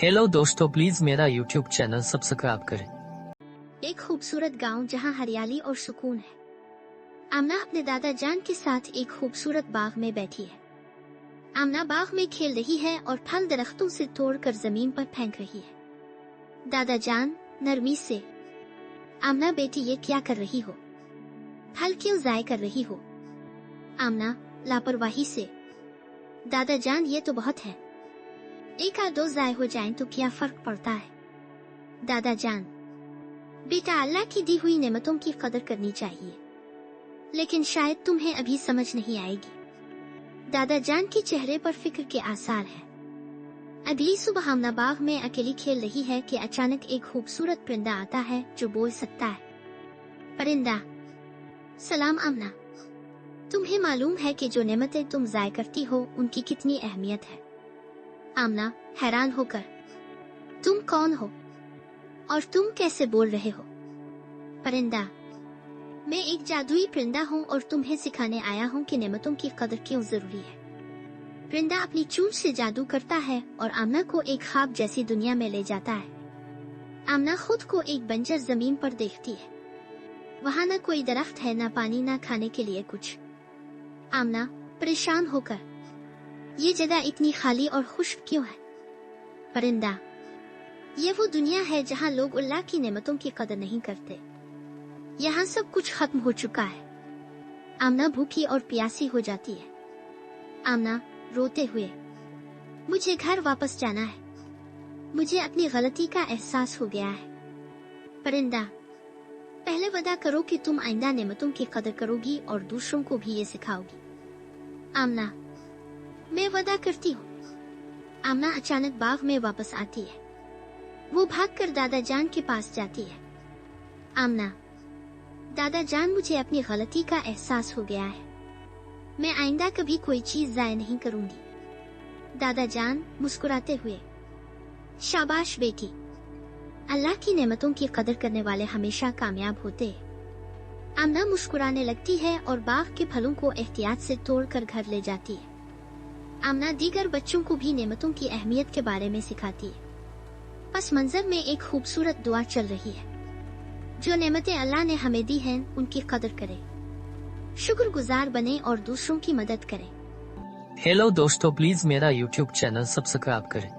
Hello दोस्तों, please मेरा YouTube channel subscribe करें। एक खूबसूरत गांव जहां हरियाली और सुकून है। आमना अपने दादा जान के साथ एक खूबसूरत बाग में बैठी है। आमना बाग में खेल रही है और फल दरख्तों से तोड़कर जमीन पर फेंक रही है। दादा जान नरमी से, आमना बेटी ये क्या कर रही हो? फल क्यों ज़ाय कर रही हो? आमना लापरवाही से, दादा जान ये तो बहुत है, एक या दो ज़ाय हो जाएं तो क्या फर्क पड़ता है? दादा जान, बेटा अल्लाह की दी हुई नेमतों की कदर करनी चाहिए, लेकिन शायद तुम्हें अभी समझ नहीं आएगी। दादा जान के चेहरे पर फिक्र के आसार हैं। अगली सुबह आमना बाग में अकेली खेल रही है कि अचानक एक खूबसूरत परिंदा आता है जो बोल सकता है। परिंदा, सलाम आमना, तुम्हें मालूम है कि जो नेमतें तुम ज़ाय करती हो उनकी कितनी अहमियत है? आमना हैरान होकर, तुम कौन हो और तुम कैसे बोल रहे हो? परिंदा, मैं एक जादुई परिंदा हूँ और तुम्हें सिखाने आया हूँ कि नेमतों की कदर क्यों जरूरी है। परिंदा अपनी चोंच से जादू करता है और आमना को एक ख्वाब जैसी दुनिया में ले जाता है। आमना खुद को एक बंजर जमीन पर देखती है। वहाँ न कोई दरख्त है, न पानी, न खाने के लिए कुछ। आमना परेशान होकर, ये जगह इतनी खाली और खुश्क क्यों है? परिंदा, ये वो दुनिया है जहाँ लोग अल्लाह की नेमतों की कदर नहीं करते। यहाँ सब कुछ खत्म हो चुका है। आमना भूखी और प्यासी हो जाती है। आमना रोते हुए, मुझे घर वापस जाना है, मुझे अपनी गलती का एहसास हो गया है। परिंदा, पहले वादा करो कि तुम आइंदा नेमतों की कदर करोगी और दूसरों को भी ये सिखाओगी। आमना, मैं वादा करती हूँ। आमना अचानक बाग में वापस आती है। वो भागकर दादा जान के पास जाती है। आमना, दादा जान, मुझे अपनी गलती का एहसास हो गया है, मैं आइंदा कभी कोई चीज ज़ाय नहीं करूंगी। दादा जान मुस्कुराते हुए, शाबाश बेटी, अल्लाह की नेमतों की कदर करने वाले हमेशा कामयाब होते हैं। आमना मुस्कुराने लगती है और बाग के फलों को एहतियात से तोड़कर घर ले जाती है। आमना दीगर बच्चों को भी नेमतों की अहमियत के बारे में सिखाती है। पस मंजर में एक खूबसूरत दुआ चल रही है, जो नेमतें अल्लाह ने हमें दी हैं उनकी कदर करें, शुक्रगुजार बने और दूसरों की मदद करें। हेलो दोस्तों, प्लीज मेरा यूट्यूब चैनल सब्सक्राइब करें।